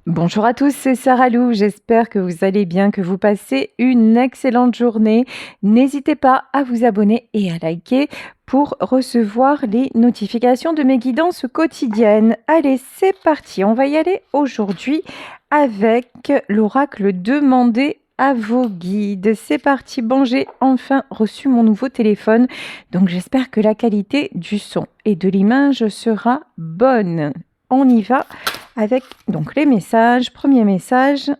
Bonjour à tous, c'est Sarah Lou. J'espère que vous allez bien, que vous passez une excellente journée. N'hésitez pas à vous abonner et à liker pour recevoir les notifications de mes guidances quotidiennes. Allez, c'est parti. On va y aller aujourd'hui avec l'oracle demandé à vos guides. C'est parti. Bon, j'ai enfin reçu mon nouveau téléphone, donc j'espère que la qualité du son et de l'image sera bonne. On y va avec donc les messages. Premier message.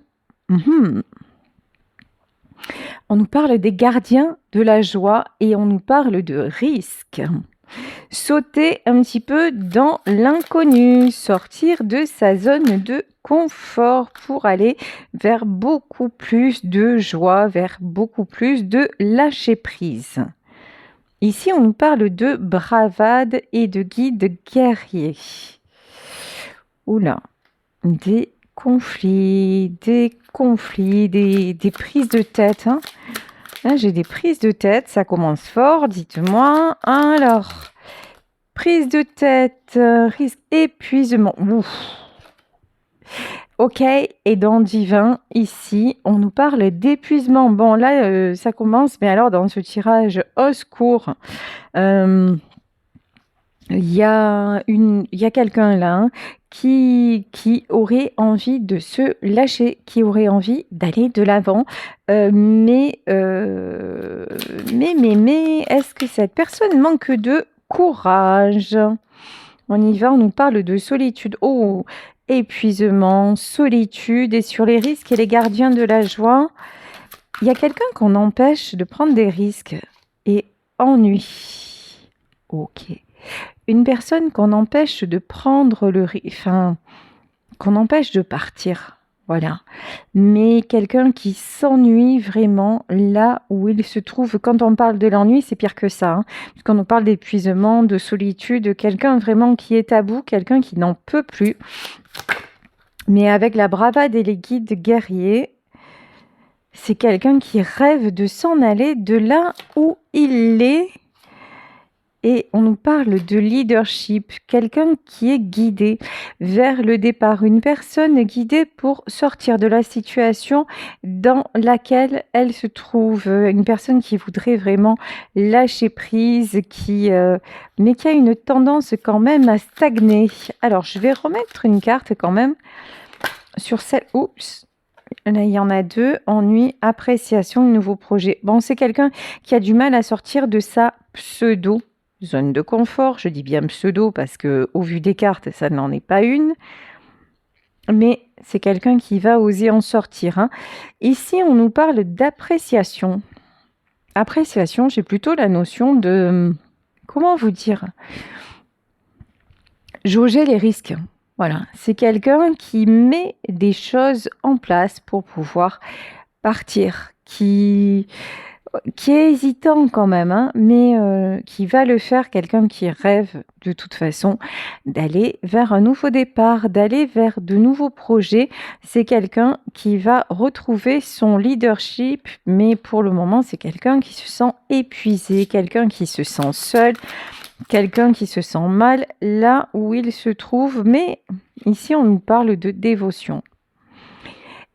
On nous parle des gardiens de la joie et on nous parle de risque. Sauter un petit peu dans l'inconnu, sortir de sa zone de confort pour aller vers beaucoup plus de joie, vers beaucoup plus de lâcher prise. Ici, on nous parle de bravade et de guide guerrier. Oula, des conflits, des prises de tête. Là, j'ai des prises de tête, ça commence fort, dites-moi. Alors, prise de tête, risque, épuisement. Ouf. Ok, et dans Divin, ici, on nous parle d'épuisement. Bon, là, ça commence, mais alors dans ce tirage au secours, il y a quelqu'un là qui aurait envie de se lâcher, qui aurait envie d'aller de l'avant. Mais est-ce que cette personne manque de courage? On y va, on nous parle de solitude. Oh, épuisement, solitude et sur les risques et les gardiens de la joie. Il y a quelqu'un qu'on empêche de prendre des risques et ennui. Ok. Une personne qu'on empêche de prendre qu'on empêche de partir, voilà. Mais quelqu'un qui s'ennuie vraiment là où il se trouve. Quand on parle de l'ennui, c'est pire que ça. Quand on parle d'épuisement, de solitude, quelqu'un vraiment qui est à bout, quelqu'un qui n'en peut plus. Mais avec la bravade et les guides guerriers, c'est quelqu'un qui rêve de s'en aller de là où il est. Et on nous parle de leadership, quelqu'un qui est guidé vers le départ, une personne guidée pour sortir de la situation dans laquelle elle se trouve, une personne qui voudrait vraiment lâcher prise, mais qui a une tendance quand même à stagner. Alors, je vais remettre une carte quand même sur celle... Oups. Là, il y en a deux. Ennui, appréciation, nouveau projet. Bon, c'est quelqu'un qui a du mal à sortir de sa pseudo zone de confort. Je dis bien pseudo parce que au vu des cartes, ça n'en est pas une. Mais c'est quelqu'un qui va oser en sortir. Ici, on nous parle d'appréciation. Appréciation, j'ai plutôt la notion de... Comment vous dire? Jauger les risques. Voilà, c'est quelqu'un qui met des choses en place pour pouvoir partir, qui est hésitant quand même, mais qui va le faire, quelqu'un qui rêve de toute façon d'aller vers un nouveau départ, d'aller vers de nouveaux projets. C'est quelqu'un qui va retrouver son leadership, mais pour le moment, c'est quelqu'un qui se sent épuisé, quelqu'un qui se sent seul, quelqu'un qui se sent mal là où il se trouve. Mais ici, on nous parle de dévotion.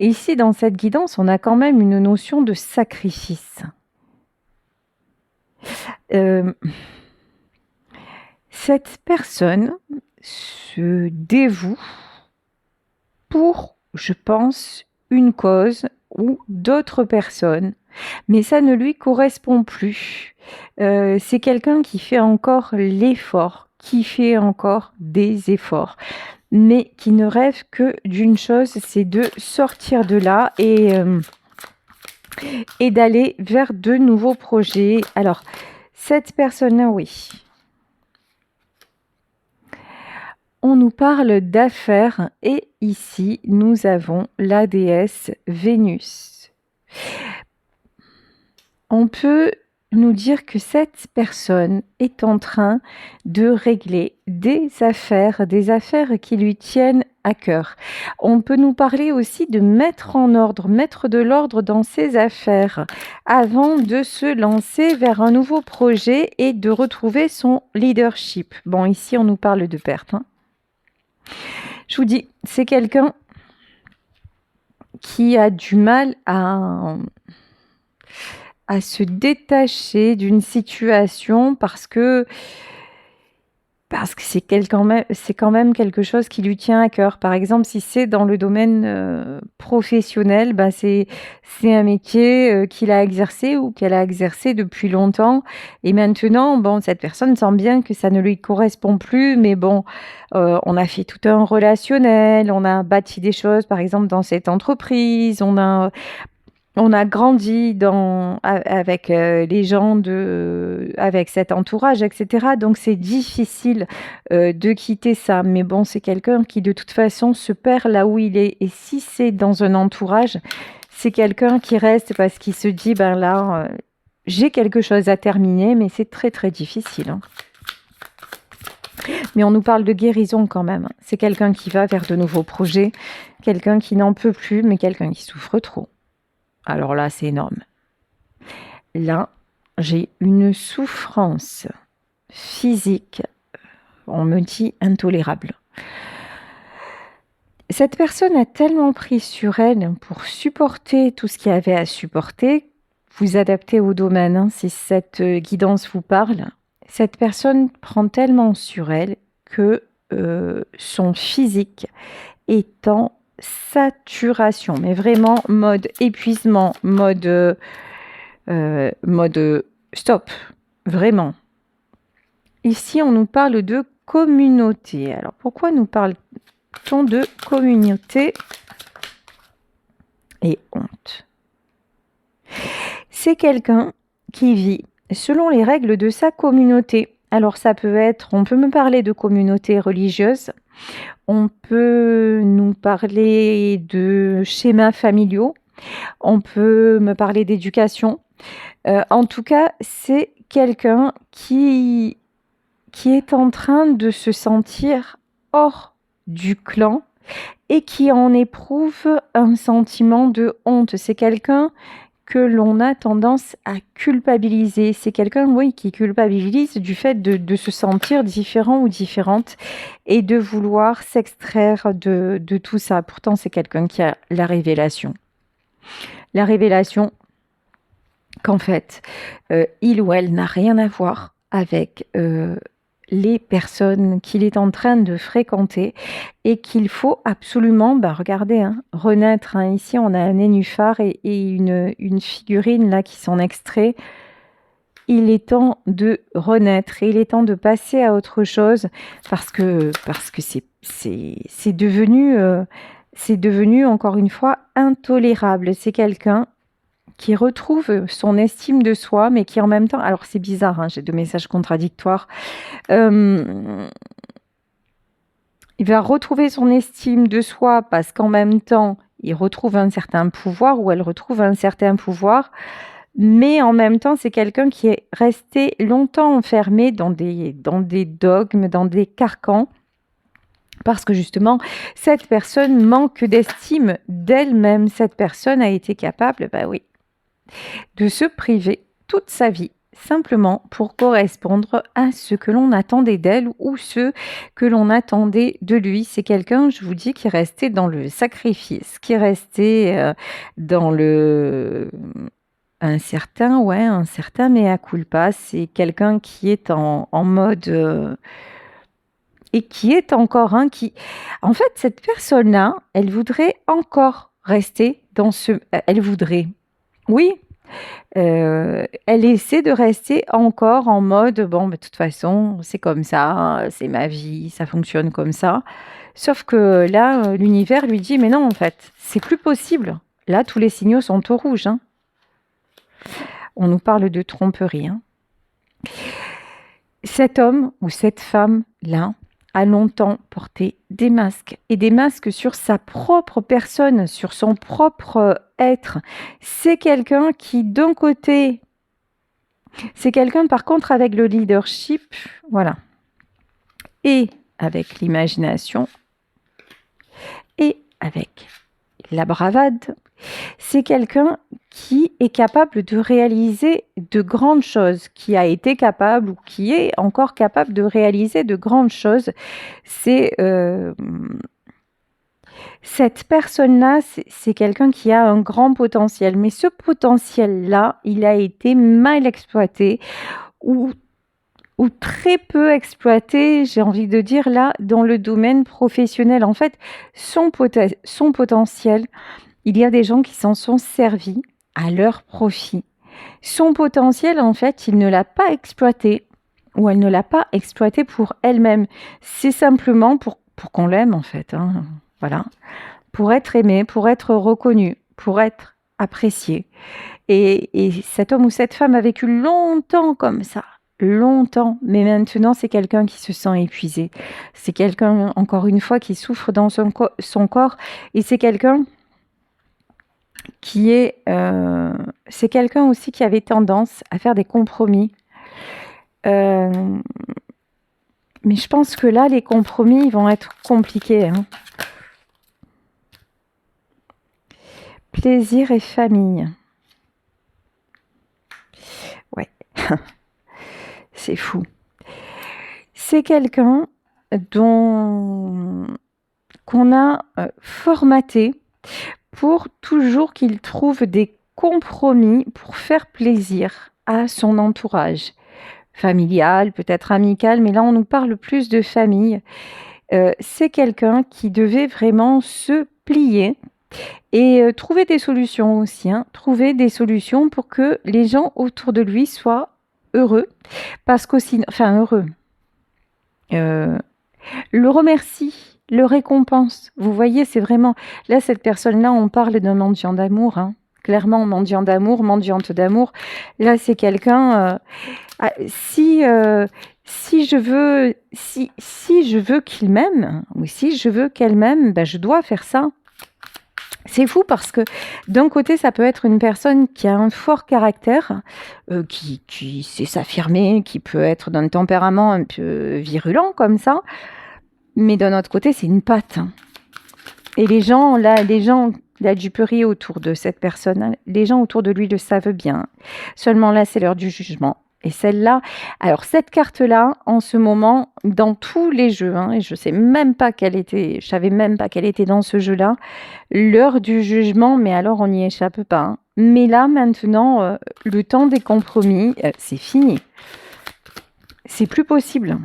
Et ici, dans cette guidance, on a quand même une notion de sacrifice. Cette personne se dévoue pour, je pense, une cause ou d'autres personnes, mais ça ne lui correspond plus. C'est quelqu'un qui fait encore l'effort, qui fait encore des efforts, mais qui ne rêve que d'une chose, c'est de sortir de là et d'aller vers de nouveaux projets. Alors, cette personne-là, oui. On nous parle d'affaires et ici, nous avons la déesse Vénus. On peut nous dire que cette personne est en train de régler des affaires qui lui tiennent à cœur. On peut nous parler aussi de mettre en ordre, mettre de l'ordre dans ses affaires avant de se lancer vers un nouveau projet et de retrouver son leadership. Bon, ici, on nous parle de perte. Je vous dis, c'est quelqu'un qui a du mal à se détacher d'une situation parce que c'est quand même quelque chose qui lui tient à cœur. Par exemple, si c'est dans le domaine professionnel, bah c'est un métier qu'il a exercé ou qu'elle a exercé depuis longtemps. Et maintenant, bon, cette personne sent bien que ça ne lui correspond plus, mais bon, on a fait tout un relationnel, on a bâti des choses, par exemple, dans cette entreprise, on a grandi avec les gens avec cet entourage, etc. Donc c'est difficile de quitter ça. Mais bon, c'est quelqu'un qui de toute façon se perd là où il est. Et si c'est dans un entourage, c'est quelqu'un qui reste parce qu'il se dit, ben là, j'ai quelque chose à terminer, mais c'est très très difficile, hein. Mais on nous parle de guérison quand même. C'est quelqu'un qui va vers de nouveaux projets, quelqu'un qui n'en peut plus, mais quelqu'un qui souffre trop. Alors là, c'est énorme. Là, j'ai une souffrance physique, on me dit intolérable. Cette personne a tellement pris sur elle pour supporter tout ce qu'il y avait à supporter. Vous adaptez au domaine, hein, si cette guidance vous parle. Cette personne prend tellement sur elle que son physique est en saturation, mais vraiment mode épuisement, mode stop, vraiment. Ici, on nous parle de communauté. Alors, pourquoi nous parle-t-on de communauté et honte? C'est quelqu'un qui vit selon les règles de sa communauté. Alors, on peut me parler de communauté religieuse, on peut nous parler de schémas familiaux, on peut me parler d'éducation. En tout cas, c'est quelqu'un qui est en train de se sentir hors du clan et qui en éprouve un sentiment de honte. C'est quelqu'un que l'on a tendance à culpabiliser. C'est quelqu'un, oui, qui culpabilise du fait de se sentir différent ou différente et de vouloir s'extraire de tout ça. Pourtant, c'est quelqu'un qui a la révélation. La révélation qu'en fait, il ou elle n'a rien à voir avec les personnes qu'il est en train de fréquenter et qu'il faut absolument, regardez, hein, renaître. Hein. Ici, on a un nénuphar et une figurine là qui s'en extrait. Il est temps de renaître et il est temps de passer à autre chose parce que c'est devenu encore une fois intolérable. C'est quelqu'un qui retrouve son estime de soi, mais qui en même temps... Alors c'est bizarre, hein, j'ai deux messages contradictoires. Il va retrouver son estime de soi parce qu'en même temps, il retrouve un certain pouvoir ou elle retrouve un certain pouvoir, mais en même temps, c'est quelqu'un qui est resté longtemps enfermé dans des dogmes, dans des carcans, parce que justement, cette personne manque d'estime d'elle-même. Cette personne a été capable, oui, de se priver toute sa vie simplement pour correspondre à ce que l'on attendait d'elle ou ce que l'on attendait de lui. C'est quelqu'un, je vous dis, qui est resté dans le sacrifice, qui est resté dans un certain mea culpa. C'est quelqu'un qui est en mode... et qui est encore un qui... En fait, cette personne-là, elle voudrait encore rester dans ce... Elle voudrait... Oui, elle essaie de rester encore en mode bon, de toute façon, c'est comme ça, c'est ma vie, ça fonctionne comme ça. Sauf que là, l'univers lui dit mais non, en fait, c'est plus possible. Là, tous les signaux sont au rouge, hein. On nous parle de tromperie, hein. Cet homme ou cette femme-là a longtemps porté des masques et des masques sur sa propre personne, sur son propre être. C'est quelqu'un qui, d'un côté, c'est quelqu'un par contre avec le leadership, voilà, et avec l'imagination et avec la bravade. C'est quelqu'un qui est capable de réaliser de grandes choses, qui a été capable ou qui est encore capable de réaliser de grandes choses. C'est Cette personne-là, c'est quelqu'un qui a un grand potentiel, mais ce potentiel-là, il a été mal exploité ou très peu exploité, j'ai envie de dire là, dans le domaine professionnel. En fait, son potentiel, il y a des gens qui s'en sont servis à leur profit. Son potentiel, en fait, il ne l'a pas exploité ou elle ne l'a pas exploité pour elle-même. C'est simplement pour qu'on l'aime, en fait. Hein. Voilà. Pour être aimé, pour être reconnu, pour être apprécié. Et cet homme ou cette femme a vécu longtemps comme ça. Longtemps. Mais maintenant, c'est quelqu'un qui se sent épuisé. C'est quelqu'un, encore une fois, qui souffre dans son corps. Et c'est quelqu'un qui est... c'est quelqu'un aussi qui avait tendance à faire des compromis. Mais je pense que là, les compromis, ils vont être compliqués. Hein. Plaisir et famille. Ouais. C'est fou. C'est quelqu'un qu'on a formaté pour toujours qu'il trouve des compromis pour faire plaisir à son entourage familial, peut-être amical, mais là on nous parle plus de famille. C'est quelqu'un qui devait vraiment se plier et trouver des solutions aussi, hein, trouver des solutions pour que les gens autour de lui soient heureux, parce qu'aussi, enfin heureux, le remercie, le récompense. Vous voyez, c'est vraiment, là, cette personne-là, on parle d'un mendiant d'amour, hein. Clairement, mendiant d'amour, mendiante d'amour. Là, c'est quelqu'un, si je veux qu'il m'aime, ou si je veux qu'elle m'aime, ben, je dois faire ça. C'est fou parce que d'un côté, ça peut être une personne qui a un fort caractère, qui sait s'affirmer, qui peut être d'un tempérament un peu virulent comme ça, mais d'un autre côté, c'est une patte. Et les gens, la duperie autour de cette personne, les gens autour de lui le savent bien. Seulement là, c'est l'heure du jugement. Et celle-là, alors cette carte-là, en ce moment, dans tous les jeux, hein, et je savais même pas qu'elle était dans ce jeu-là, l'heure du jugement, mais alors on n'y échappe pas. Hein. Mais là, maintenant, le temps des compromis, c'est fini. C'est plus possible.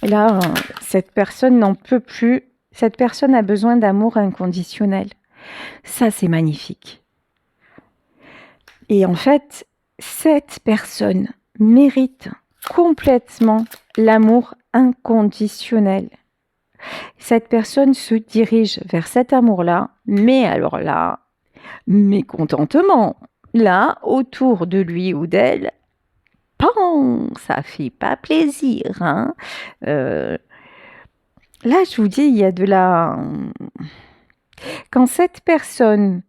Là, cette personne n'en peut plus. Cette personne a besoin d'amour inconditionnel. Ça, c'est magnifique. Et en fait, cette personne mérite complètement l'amour inconditionnel. Cette personne se dirige vers cet amour-là, mais alors là, mécontentement. Là, autour de lui ou d'elle, ça fait pas plaisir. Hein. Là, je vous dis, il y a de la... Quand cette personne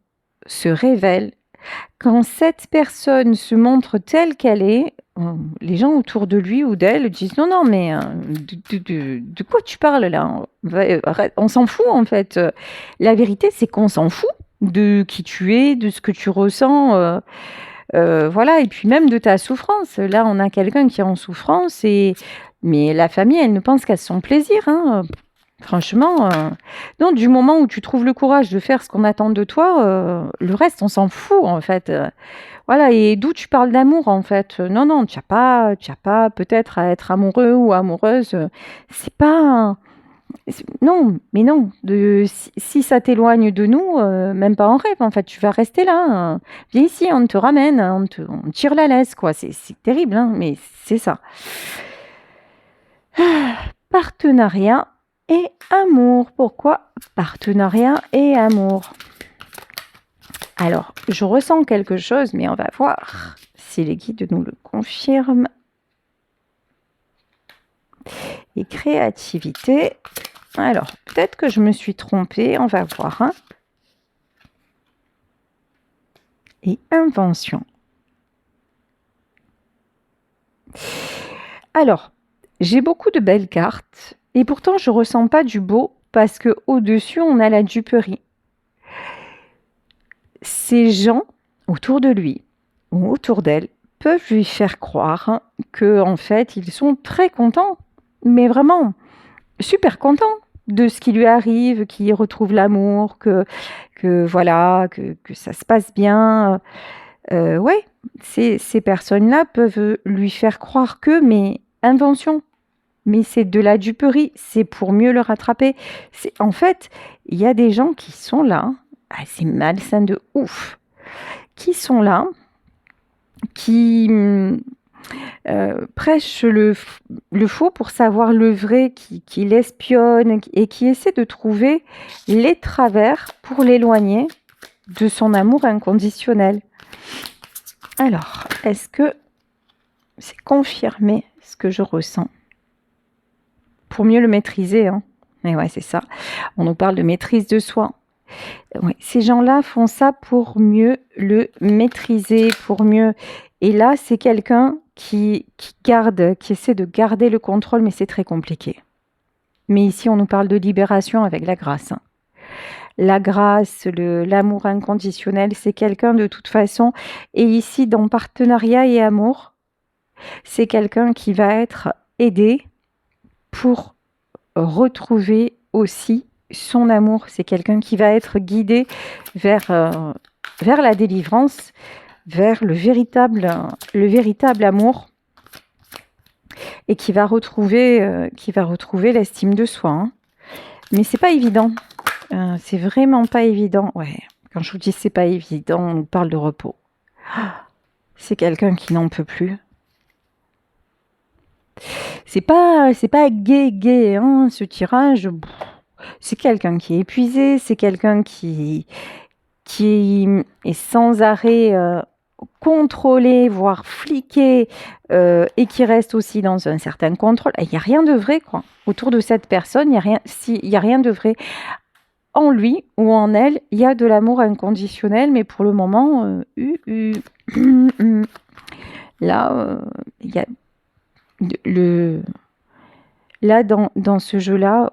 se révèle, quand cette personne se montre telle qu'elle est, les gens autour de lui ou d'elle disent non, mais de quoi tu parles là? On s'en fout en fait. La vérité, c'est qu'on s'en fout de qui tu es, de ce que tu ressens. Voilà, et puis même de ta souffrance. Là, on a quelqu'un qui est en souffrance, mais la famille, elle ne pense qu'à son plaisir. Hein. Franchement, non, du moment où tu trouves le courage de faire ce qu'on attend de toi, le reste, on s'en fout, en fait. Voilà, et d'où tu parles d'amour, en fait? Non, tu n'as pas peut-être à être amoureux ou amoureuse. C'est pas... Non, mais non. Si ça t'éloigne de nous, même pas en rêve, en fait, tu vas rester là. Hein. Viens ici, on te ramène, on tire la laisse, quoi. C'est terrible, hein, mais c'est ça. Partenariat et amour. Pourquoi partenariat et amour? Alors, je ressens quelque chose, mais on va voir si les guides nous le confirment. Et créativité. Alors, peut-être que je me suis trompée, on va voir. Hein. Et invention. Alors, j'ai beaucoup de belles cartes. Et pourtant, je ne ressens pas du beau parce qu'au-dessus, on a la duperie. Ces gens autour de lui ou autour d'elle peuvent lui faire croire que en fait, ils sont très contents, mais vraiment super contents de ce qui lui arrive, qu'il retrouve l'amour, voilà, que ça se passe bien. Ouais, ces personnes-là peuvent lui faire croire que, mais invention. Mais c'est de la duperie, c'est pour mieux le rattraper. En fait, il y a des gens qui sont là, c'est malsain de ouf, qui sont là, qui prêchent le faux pour savoir le vrai, qui l'espionne et qui essaie de trouver les travers pour l'éloigner de son amour inconditionnel. Alors, est-ce que c'est confirmé ce que je ressens? Pour mieux le maîtriser, hein. Et ouais, c'est ça. On nous parle de maîtrise de soi. Ouais, ces gens-là font ça pour mieux le maîtriser, pour mieux. Et là, c'est quelqu'un qui essaie de garder le contrôle, mais c'est très compliqué. Mais ici, on nous parle de libération avec la grâce, hein. La grâce, l'amour inconditionnel, c'est quelqu'un de toute façon. Et ici, dans partenariat et amour, c'est quelqu'un qui va être aidé pour retrouver aussi son amour. C'est quelqu'un qui va être guidé vers la délivrance, vers le véritable amour et qui va retrouver l'estime de soi, hein. Mais c'est pas évident. C'est vraiment pas évident. Ouais. Quand je vous dis c'est pas évident, on nous parle de repos. C'est quelqu'un qui n'en peut plus. C'est pas gai, hein, ce tirage. C'est quelqu'un qui est épuisé, c'est quelqu'un qui est sans arrêt contrôlé, voire fliqué, et qui reste aussi dans un certain contrôle. Il n'y a rien de vrai, quoi. Autour de cette personne, il y a rien de vrai. En lui ou en elle, il y a de l'amour inconditionnel, mais pour le moment, là, il y a là, dans ce jeu-là,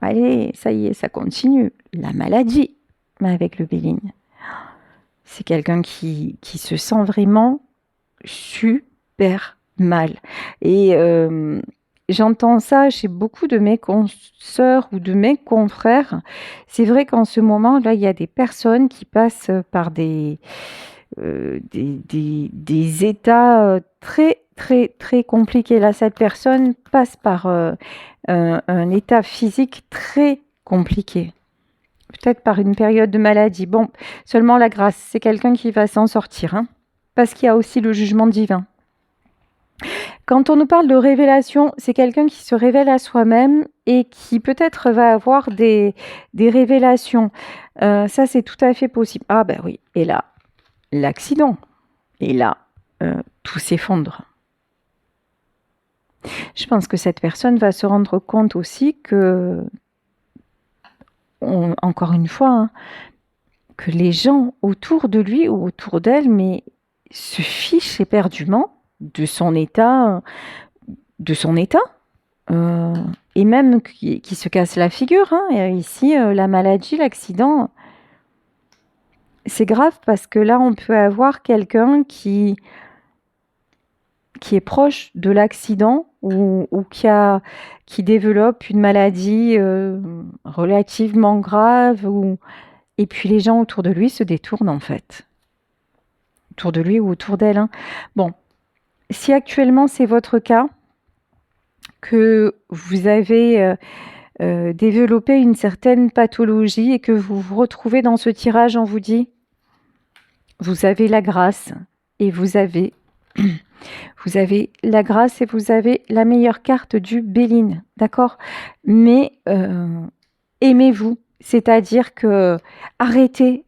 allez, ça y est, ça continue. La maladie, mais avec le Béline. C'est quelqu'un qui se sent vraiment super mal. Et j'entends ça chez beaucoup de mes consoeurs ou de mes confrères. C'est vrai qu'en ce moment, là, il y a des personnes qui passent par des états très, très, très compliqués. Là, cette personne passe par un état physique très compliqué. Peut-être par une période de maladie. Bon, seulement la grâce, c'est quelqu'un qui va s'en sortir, hein, parce qu'il y a aussi le jugement divin. Quand on nous parle de révélation, c'est quelqu'un qui se révèle à soi-même et qui peut-être va avoir des révélations. Ça, c'est tout à fait possible. Ah ben oui, et là, l'accident. Et là, tout s'effondre. Je pense que cette personne va se rendre compte aussi que, encore une fois, hein, que les gens autour de lui ou autour d'elle, mais se fichent éperdument de son état, et même qui se casse la figure, hein. Et ici, la maladie, l'accident, c'est grave parce que là, on peut avoir quelqu'un qui est proche de l'accident ou qui développe une maladie relativement grave, et puis les gens autour de lui se détournent en fait. Autour de lui ou autour d'elle, hein. Bon, si actuellement c'est votre cas, que vous avez développé une certaine pathologie et que vous vous retrouvez dans ce tirage, on vous dit, vous avez la grâce et vous avez la grâce et vous avez la meilleure carte du Béline, d'accord? Mais aimez-vous, c'est-à-dire que arrêtez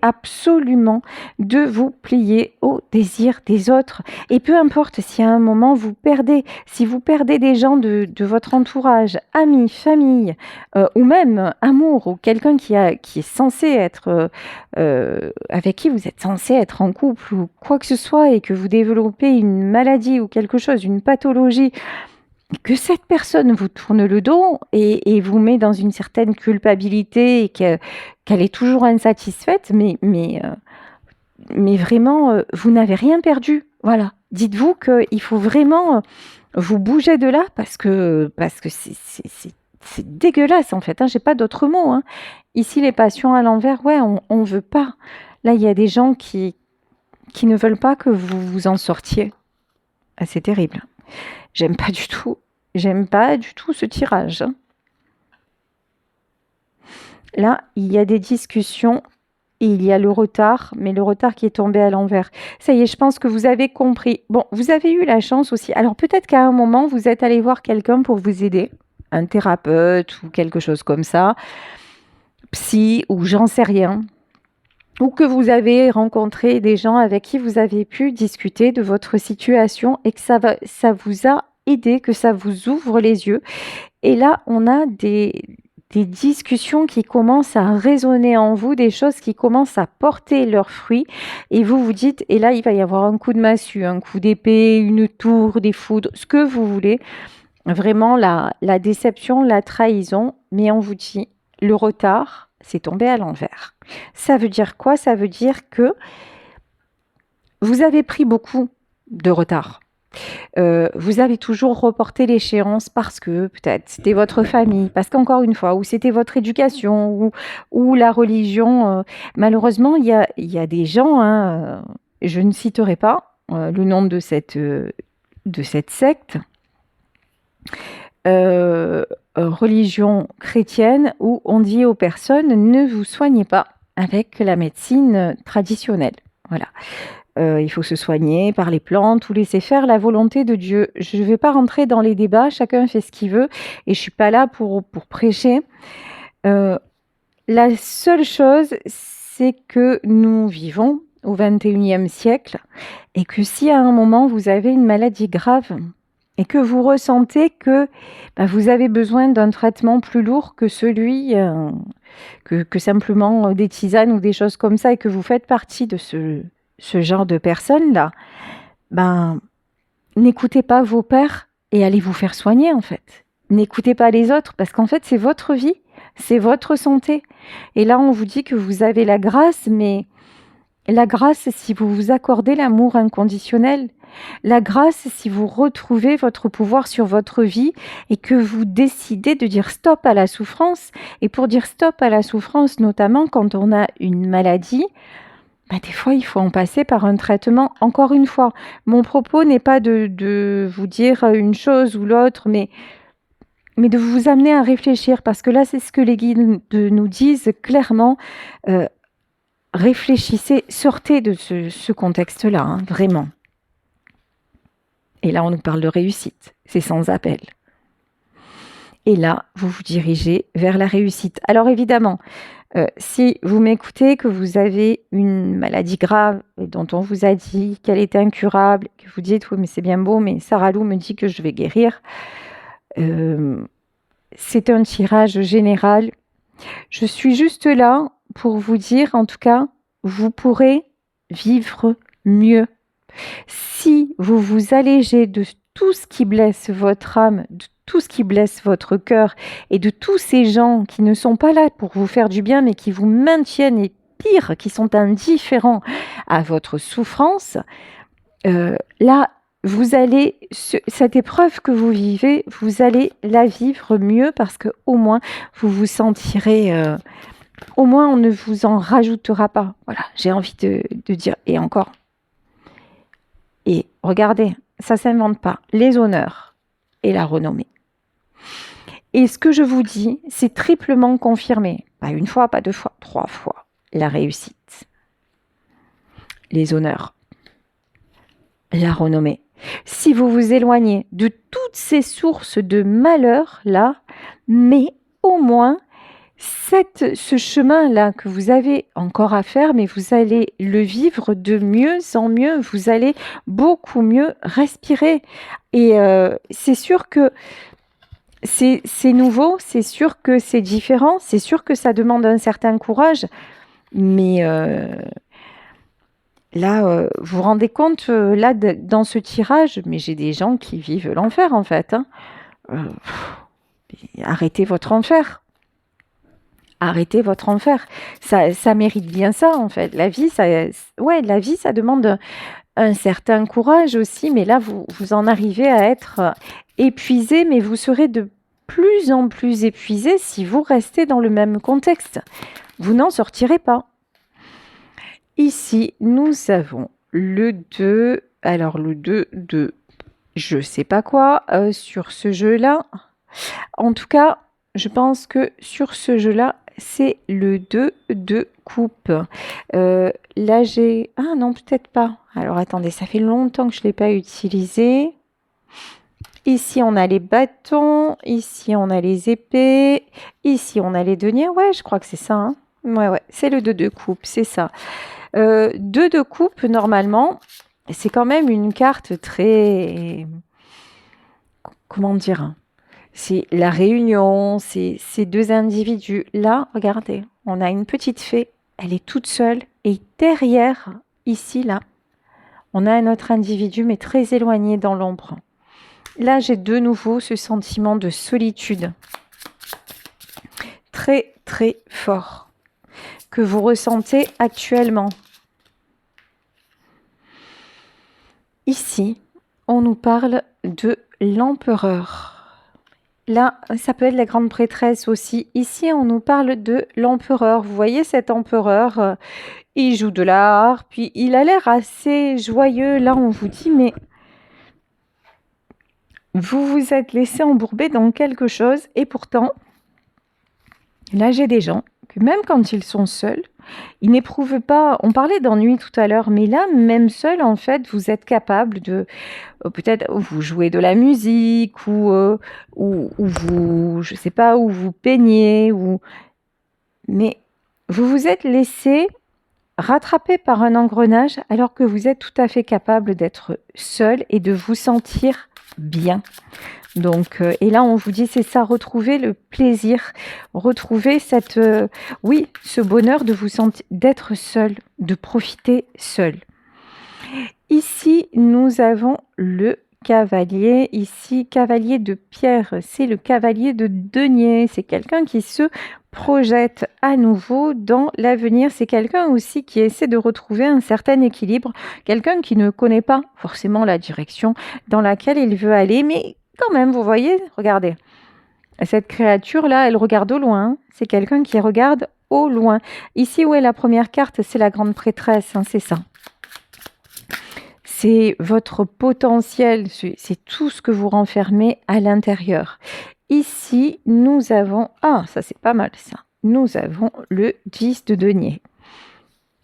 absolument de vous plier aux désirs des autres. Et peu importe si à un moment si vous perdez des gens de votre entourage, amis, famille, ou même amour, ou quelqu'un qui est censé être, avec qui vous êtes censé être en couple, ou quoi que ce soit, et que vous développez une maladie ou quelque chose, une pathologie, que cette personne vous tourne le dos et vous met dans une certaine culpabilité et qu'elle est toujours insatisfaite, mais vraiment, vous n'avez rien perdu. Voilà. Dites-vous qu'il faut vraiment vous bouger de là parce que c'est dégueulasse en fait, hein, j'ai pas d'autres mots, hein. Ici, les passions à l'envers, ouais, on veut pas. Là, il y a des gens qui ne veulent pas que vous vous en sortiez. Ah, c'est terrible. J'aime pas du tout. J'aime pas du tout ce tirage, hein. Là, il y a des discussions et il y a le retard, mais le retard qui est tombé à l'envers. Ça y est, je pense que vous avez compris. Bon, vous avez eu la chance aussi. Alors peut-être qu'à un moment, vous êtes allé voir quelqu'un pour vous aider, un thérapeute ou quelque chose comme ça, psy ou j'en sais rien. Ou que vous avez rencontré des gens avec qui vous avez pu discuter de votre situation et que ça vous a aidé, que ça vous ouvre les yeux. Et là, on a des discussions qui commencent à résonner en vous, des choses qui commencent à porter leurs fruits. Et vous vous dites, et là, il va y avoir un coup de massue, un coup d'épée, une tour, des foudres, ce que vous voulez. Vraiment, la déception, la trahison. Mais on vous dit, le retard, c'est tombé à l'envers. Ça veut dire quoi? Ça veut dire que vous avez pris beaucoup de retard. Vous avez toujours reporté l'échéance parce que peut-être c'était votre famille, parce qu'encore une fois, ou c'était votre éducation, ou la religion. Malheureusement, il y a des gens, hein, je ne citerai pas le nom de cette secte, religion chrétienne, où on dit aux personnes ne vous soignez pas avec la médecine traditionnelle. Voilà. Il faut se soigner par les plantes ou laisser faire la volonté de Dieu. Je ne vais pas rentrer dans les débats, chacun fait ce qu'il veut et je ne suis pas là pour prêcher. La seule chose, c'est que nous vivons au XXIe siècle et que si à un moment vous avez une maladie grave et que vous ressentez que vous avez besoin d'un traitement plus lourd que celui que simplement des tisanes ou des choses comme ça et que vous faites partie de ce genre de personnes-là, n'écoutez pas vos pairs et allez vous faire soigner en fait. N'écoutez pas les autres parce qu'en fait c'est votre vie, c'est votre santé. Et là on vous dit que vous avez la grâce, mais la grâce si vous vous accordez l'amour inconditionnel, la grâce si vous retrouvez votre pouvoir sur votre vie et que vous décidez de dire stop à la souffrance. Et pour dire stop à la souffrance, notamment quand on a une maladie, des fois, il faut en passer par un traitement. Encore une fois, mon propos n'est pas de vous dire une chose ou l'autre, mais de vous amener à réfléchir, parce que là, c'est ce que les guides nous disent clairement. Réfléchissez, sortez de ce contexte-là, hein, vraiment. Et là, on nous parle de réussite, c'est sans appel. Et là, vous vous dirigez vers la réussite. Alors évidemment, si vous m'écoutez, que vous avez une maladie grave et dont on vous a dit qu'elle était incurable, que vous dites oui mais c'est bien beau, mais Sarah Lou me dit que je vais guérir, c'est un tirage général. Je suis juste là pour vous dire, en tout cas, vous pourrez vivre mieux. Si vous vous allégez de tout ce qui blesse votre âme, de tout ce qui blesse votre cœur et de tous ces gens qui ne sont pas là pour vous faire du bien mais qui vous maintiennent et pire, qui sont indifférents à votre souffrance, là, vous allez, cette épreuve que vous vivez, vous allez la vivre mieux parce que au moins vous vous sentirez, au moins on ne vous en rajoutera pas. Voilà, j'ai envie de dire, et encore. Et regardez, ça ne s'invente pas, les honneurs et la renommée. Et ce que je vous dis, c'est triplement confirmé. Pas une fois, pas deux fois, 3 fois. La réussite, les honneurs, la renommée. Si vous vous éloignez de toutes ces sources de malheur là, mais au moins ce chemin-là que vous avez encore à faire, mais vous allez le vivre de mieux en mieux, vous allez beaucoup mieux respirer. Et c'est sûr que c'est nouveau, c'est sûr que c'est différent, c'est sûr que ça demande un certain courage, mais là, vous vous rendez compte, là, dans ce tirage, mais j'ai des gens qui vivent l'enfer en fait, hein. Arrêtez votre enfer. Arrêtez votre enfer. Ça mérite bien ça, en fait. La vie, ça demande un certain courage aussi, mais là, vous en arrivez à être épuisé, mais vous serez de plus en plus épuisé si vous restez dans le même contexte. Vous n'en sortirez pas. Ici, nous avons le 2. Alors, le 2 de je ne sais pas quoi sur ce jeu-là. En tout cas, je pense que sur ce jeu-là, c'est le 2 de coupe. Là, j'ai... Ah non, peut-être pas. Alors, attendez, ça fait longtemps que je ne l'ai pas utilisé. Ici, on a les bâtons. Ici, on a les épées. Ici, on a les deniers. Ouais, je crois que c'est ça. Hein. Ouais, c'est le 2 de coupe, c'est ça. 2 de coupe, normalement, c'est quand même une carte très... Comment dire? C'est la réunion, c'est ces deux individus. Là, regardez, on a une petite fée, elle est toute seule. Et derrière, ici, là, on a un autre individu, mais très éloigné dans l'ombre. Là, j'ai de nouveau ce sentiment de solitude. Très, très fort. Que vous ressentez actuellement. Ici, on nous parle de l'empereur. Là, ça peut être la grande prêtresse aussi. Ici, on nous parle de l'empereur. Vous voyez cet empereur, il joue de la harpe, puis il a l'air assez joyeux. Là, on vous dit, mais vous vous êtes laissé embourber dans quelque chose. Et pourtant, là, j'ai des gens que même quand ils sont seuls, ils n'éprouvent pas... On parlait d'ennui tout à l'heure, mais là, même seul, en fait, vous êtes capable de... peut-être vous jouez de la musique ou vous, je sais pas, ou vous peignez, mais vous vous êtes laissé rattraper par un engrenage alors que vous êtes tout à fait capable d'être seul et de vous sentir bien. Donc, et là, on vous dit, c'est ça, retrouver le plaisir, retrouver cette, oui, ce bonheur de vous sentir, d'être seul, de profiter seul. Ici, nous avons le cavalier. Ici, cavalier de pierre, c'est le cavalier de denier. C'est quelqu'un qui se projette à nouveau dans l'avenir. C'est quelqu'un aussi qui essaie de retrouver un certain équilibre. Quelqu'un qui ne connaît pas forcément la direction dans laquelle il veut aller, mais quand même, vous voyez, regardez. Cette créature-là, elle regarde au loin. C'est quelqu'un qui regarde au loin. Ici, où est la première carte? C'est la grande prêtresse, hein, c'est ça. C'est votre potentiel, c'est tout ce que vous renfermez à l'intérieur. Ici, nous avons... Ah, ça c'est pas mal ça. Nous avons le 10 de denier.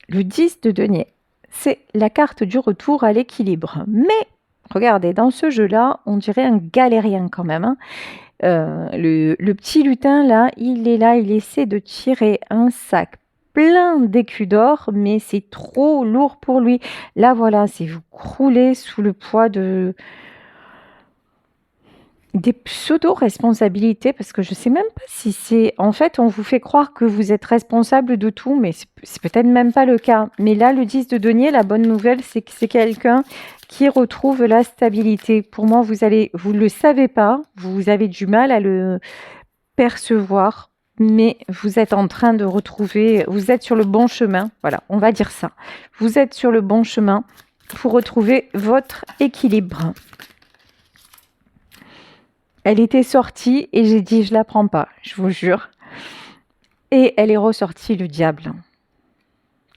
Le 10 de denier, c'est la carte du retour à l'équilibre. Mais, regardez, dans ce jeu-là, on dirait un galérien quand même. Hein. Le petit lutin, là, il essaie de tirer un sac plein d'écus d'or, mais c'est trop lourd pour lui. Là, voilà, c'est vous crouler sous le poids des pseudo-responsabilités, parce que je ne sais même pas si c'est... En fait, on vous fait croire que vous êtes responsable de tout, mais c'est peut-être même pas le cas. Mais là, le 10 de denier, la bonne nouvelle, c'est que c'est quelqu'un qui retrouve la stabilité. Pour moi, vous le savez pas, vous avez du mal à le percevoir, mais vous êtes en train de retrouver, vous êtes sur le bon chemin, voilà, on va dire ça. Vous êtes sur le bon chemin pour retrouver votre équilibre. Elle était sortie et j'ai dit, je la prends pas, je vous jure. Et elle est ressortie, le diable.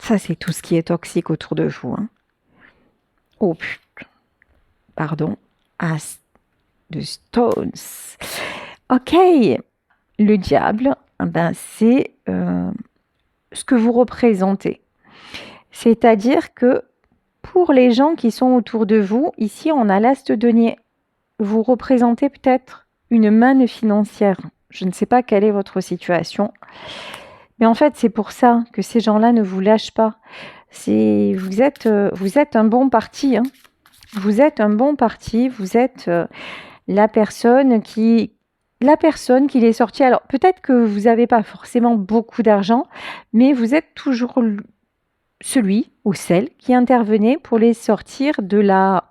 Ça, c'est tout ce qui est toxique autour de vous. Hein. Oh putain. Pardon. As de Stones. Ok. Le diable, ben, c'est ce que vous représentez. C'est-à-dire que pour les gens qui sont autour de vous, ici on a l'as de denier. Vous représentez peut-être une manne financière. Je ne sais pas quelle est votre situation. Mais en fait, c'est pour ça que ces gens-là ne vous lâchent pas. Vous êtes un bon parti. Hein. Vous êtes un bon parti. Vous êtes la personne qui est sortie. Alors, peut-être que vous n'avez pas forcément beaucoup d'argent, mais vous êtes toujours celui ou celle qui intervenait pour les sortir de la...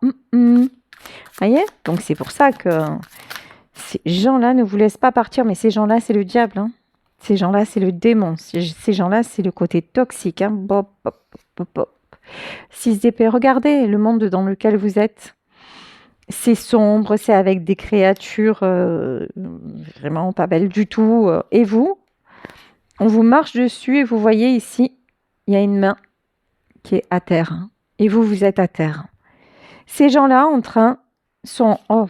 Voyez? Donc, c'est pour ça que ces gens-là ne vous laissent pas partir. Mais ces gens-là, c'est le diable. Hein. Ces gens-là, c'est le démon. Ces gens-là, c'est le côté toxique. Hein. Bop, bop, bop, bop. 6 d'épée. Regardez le monde dans lequel vous êtes. C'est sombre, c'est avec des créatures vraiment pas belles du tout. Et vous, on vous marche dessus et vous voyez ici, il y a une main qui est à terre. Et vous, vous êtes à terre. Ces gens-là en train sont... Oh,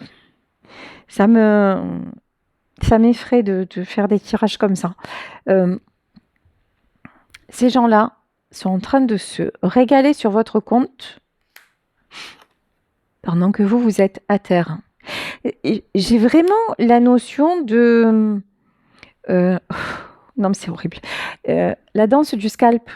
ça me... Ça m'effraie de faire des tirages comme ça. Euh, ces gens-là sont en train de se régaler sur votre compte pendant que vous, vous êtes à terre. J'ai vraiment la notion de... non, mais c'est horrible. La danse du scalp.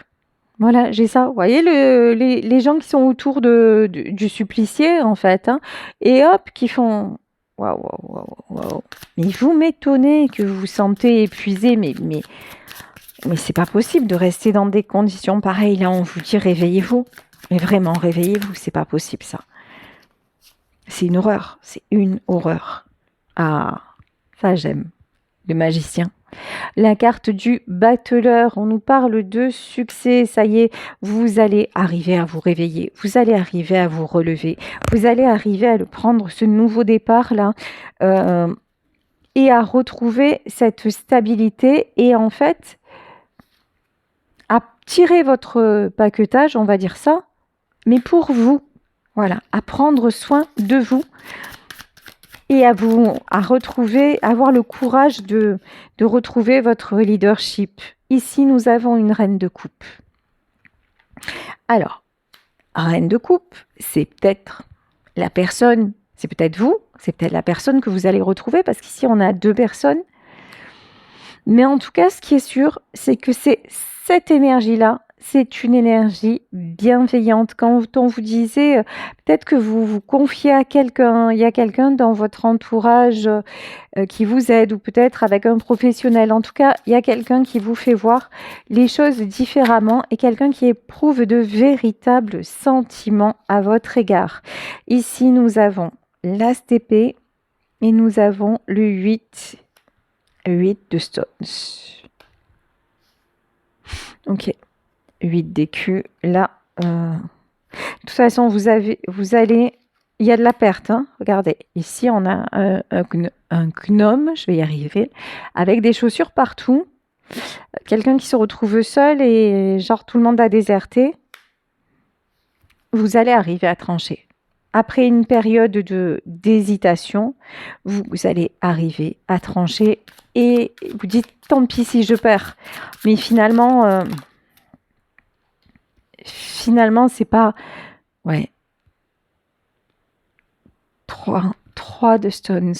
Voilà, j'ai ça. Vous voyez les gens qui sont autour du supplicié, en fait, hein, et hop, qui font... Waouh, waouh, waouh, waouh. Mais vous m'étonnez que vous vous sentez épuisé, mais c'est pas possible de rester dans des conditions pareilles. Là, on vous dit réveillez-vous. Mais vraiment, réveillez-vous, c'est pas possible ça. C'est une horreur, c'est une horreur. Ah, ça j'aime. Le magicien. La carte du battleur, on nous parle de succès, ça y est, vous allez arriver à vous réveiller, vous allez arriver à vous relever, vous allez arriver à le prendre ce nouveau départ là et à retrouver cette stabilité et en fait à tirer votre paquetage, on va dire ça, mais pour vous, voilà, à prendre soin de vous et à retrouver, avoir le courage de retrouver votre leadership. Ici, nous avons une reine de coupe. Alors, reine de coupe, c'est peut-être la personne, c'est peut-être vous, c'est peut-être la personne que vous allez retrouver, parce qu'ici, on a deux personnes. Mais en tout cas, ce qui est sûr, c'est que c'est cette énergie-là, c'est une énergie bienveillante. Quand on vous disait, peut-être que vous vous confiez à quelqu'un, il y a quelqu'un dans votre entourage qui vous aide, ou peut-être avec un professionnel. En tout cas, il y a quelqu'un qui vous fait voir les choses différemment et quelqu'un qui éprouve de véritables sentiments à votre égard. Ici, nous avons l'as d'épée et nous avons le 8 de stones. Ok. 8 d'écus. Là, de toute façon, vous allez... Il y a de la perte. Hein. Regardez, ici, on a un gnome, je vais y arriver, avec des chaussures partout. Quelqu'un qui se retrouve seul et genre tout le monde a déserté. Vous allez arriver à trancher. Après une période d'hésitation, vous allez arriver à trancher et vous dites tant pis si je perds. Mais finalement, c'est pas... Ouais. 3 de stones.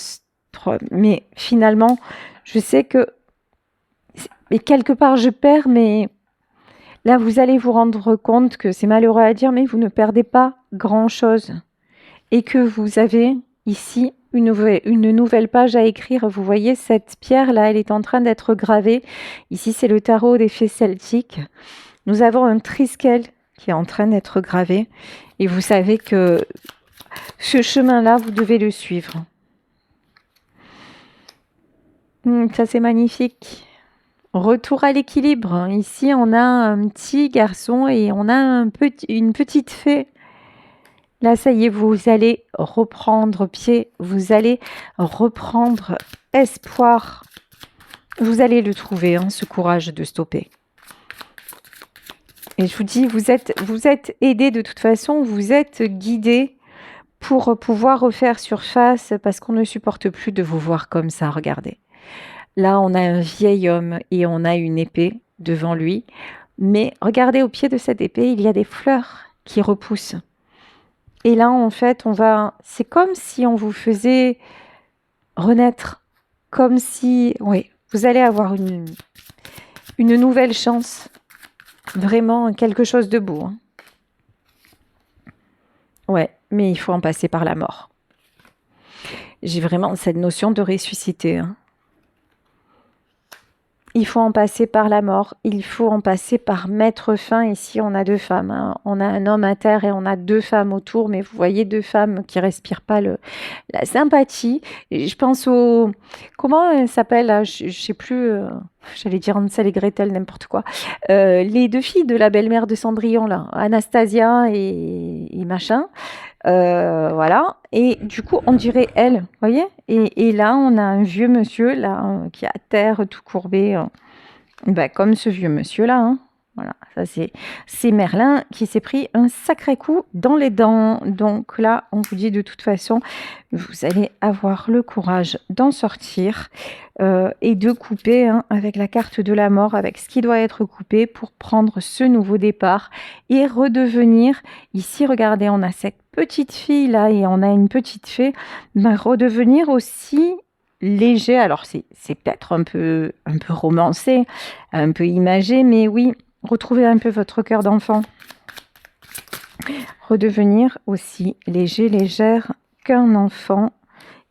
3. Mais finalement, je sais que... Mais quelque part, je perds, mais... Là, vous allez vous rendre compte que c'est malheureux à dire, mais vous ne perdez pas grand-chose. Et que vous avez ici une nouvelle page à écrire. Vous voyez, cette pierre-là, elle est en train d'être gravée. Ici, c'est le tarot des fées celtiques. Nous avons un triskel qui est en train d'être gravé. Et vous savez que ce chemin-là, vous devez le suivre. Ça, c'est magnifique. Retour à l'équilibre. Ici, on a un petit garçon et on a une petite fée. Là, ça y est, vous allez reprendre pied, vous allez reprendre espoir. Vous allez le trouver, hein, ce courage de stopper. Et je vous dis, vous êtes aidé de toute façon, vous êtes guidé pour pouvoir refaire surface parce qu'on ne supporte plus de vous voir comme ça, regardez. Là, on a un vieil homme et on a une épée devant lui. Mais regardez, au pied de cette épée, il y a des fleurs qui repoussent. Et là, en fait, c'est comme si on vous faisait renaître. Comme si, oui, vous allez avoir une nouvelle chance. Vraiment quelque chose de beau. Hein. Ouais, mais il faut en passer par la mort. J'ai vraiment cette notion de ressusciter. Hein. Il faut en passer par la mort, il faut en passer par mettre fin. Ici, on a deux femmes. Hein. On a un homme à terre et on a deux femmes autour, mais vous voyez deux femmes qui respirent pas la sympathie. Et je pense au... Comment elle s'appelle là? Je sais plus. j'allais dire Hansel et Gretel, n'importe quoi. Les deux filles de la belle-mère de Cendrillon, là, Anastasia et machin. Voilà. Et du coup, on dirait elle, vous voyez? Et là, on a un vieux monsieur, là, qui est à terre, tout courbé, bah, comme ce vieux monsieur-là, hein. Voilà, ça c'est Merlin qui s'est pris un sacré coup dans les dents. Donc là, on vous dit de toute façon, vous allez avoir le courage d'en sortir et de couper hein, avec la carte de la mort, avec ce qui doit être coupé pour prendre ce nouveau départ et redevenir, ici regardez, on a cette petite fille là et on a une petite fée, ben, redevenir aussi léger. Alors c'est peut-être un peu romancé, un peu imagé, mais oui, retrouvez un peu votre cœur d'enfant. Redevenir aussi léger, légère qu'un enfant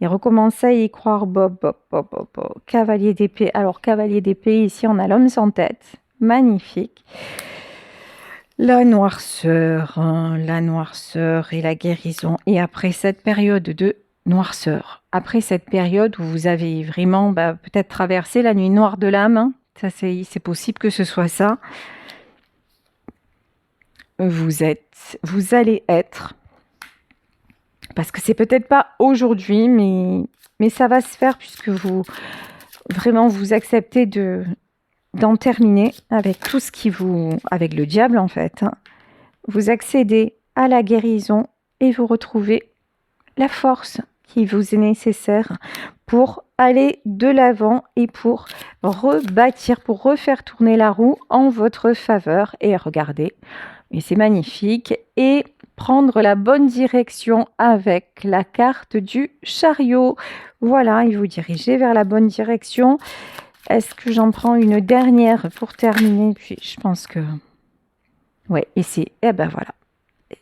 et recommencer à y croire. Bob, bob, bob, bob, bob. Cavalier d'épée. Alors, cavalier d'épée, ici, on a l'homme sans tête. Magnifique. La noirceur, hein, la noirceur et la guérison. Et après cette période de noirceur, après cette période où vous avez vraiment peut-être traversé la nuit noire de l'âme, hein, ça c'est possible que ce soit ça, vous allez être, parce que c'est peut-être pas aujourd'hui, mais ça va se faire puisque vous acceptez d'en terminer avec tout ce qui avec le diable en fait, hein. Vous accédez à la guérison et vous retrouvez la force qui vous est nécessaire pour aller de l'avant et pour rebâtir, pour refaire tourner la roue en votre faveur. Et regardez, et c'est magnifique. Et prendre la bonne direction avec la carte du chariot. Voilà, et vous dirigez vers la bonne direction. Est-ce que j'en prends une dernière pour terminer? Puis je pense que... Ouais, et c'est... Eh ben voilà.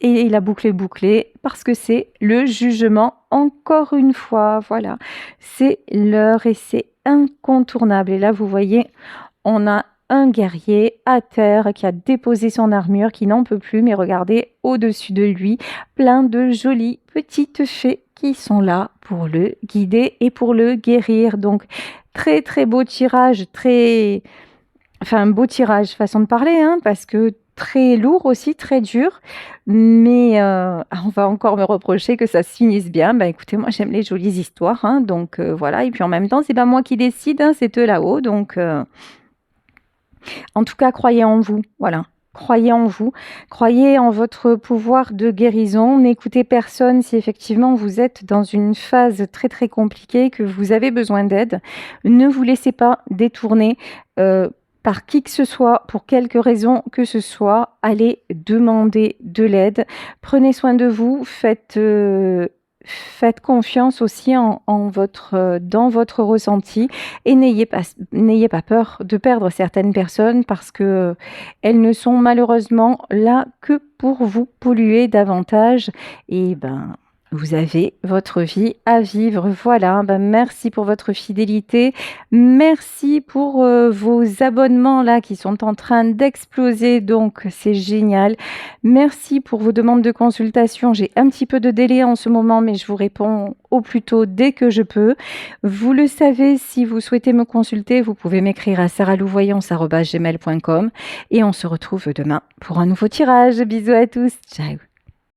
Et la boucle est bouclée parce que c'est le jugement encore une fois. Voilà, c'est l'heure et c'est incontournable. Et là, vous voyez, on a un guerrier à terre qui a déposé son armure, qui n'en peut plus, mais regardez au-dessus de lui, plein de jolies petites fées qui sont là pour le guider et pour le guérir. Donc, très très beau tirage, enfin beau tirage, façon de parler, hein, parce que très lourd aussi, très dur, mais on va encore me reprocher que ça se finisse bien. Bah écoutez, moi j'aime les jolies histoires, hein, donc voilà, et puis en même temps, c'est pas moi qui décide, hein, c'est eux là-haut, donc en tout cas, croyez en vous, voilà. Croyez en vous, croyez en votre pouvoir de guérison, n'écoutez personne si effectivement vous êtes dans une phase très très compliquée, que vous avez besoin d'aide. Ne vous laissez pas détourner par qui que ce soit, pour quelque raison que ce soit. Allez demander de l'aide, prenez soin de vous, faites confiance aussi dans votre ressenti et n'ayez pas peur de perdre certaines personnes parce que elles ne sont malheureusement là que pour vous polluer davantage. Et vous avez votre vie à vivre. Voilà, merci pour votre fidélité. Merci pour vos abonnements là qui sont en train d'exploser. Donc, c'est génial. Merci pour vos demandes de consultation. J'ai un petit peu de délai en ce moment, mais je vous réponds au plus tôt dès que je peux. Vous le savez, si vous souhaitez me consulter, vous pouvez m'écrire à sarahlouvoyance@gmail.com et on se retrouve demain pour un nouveau tirage. Bisous à tous. Ciao.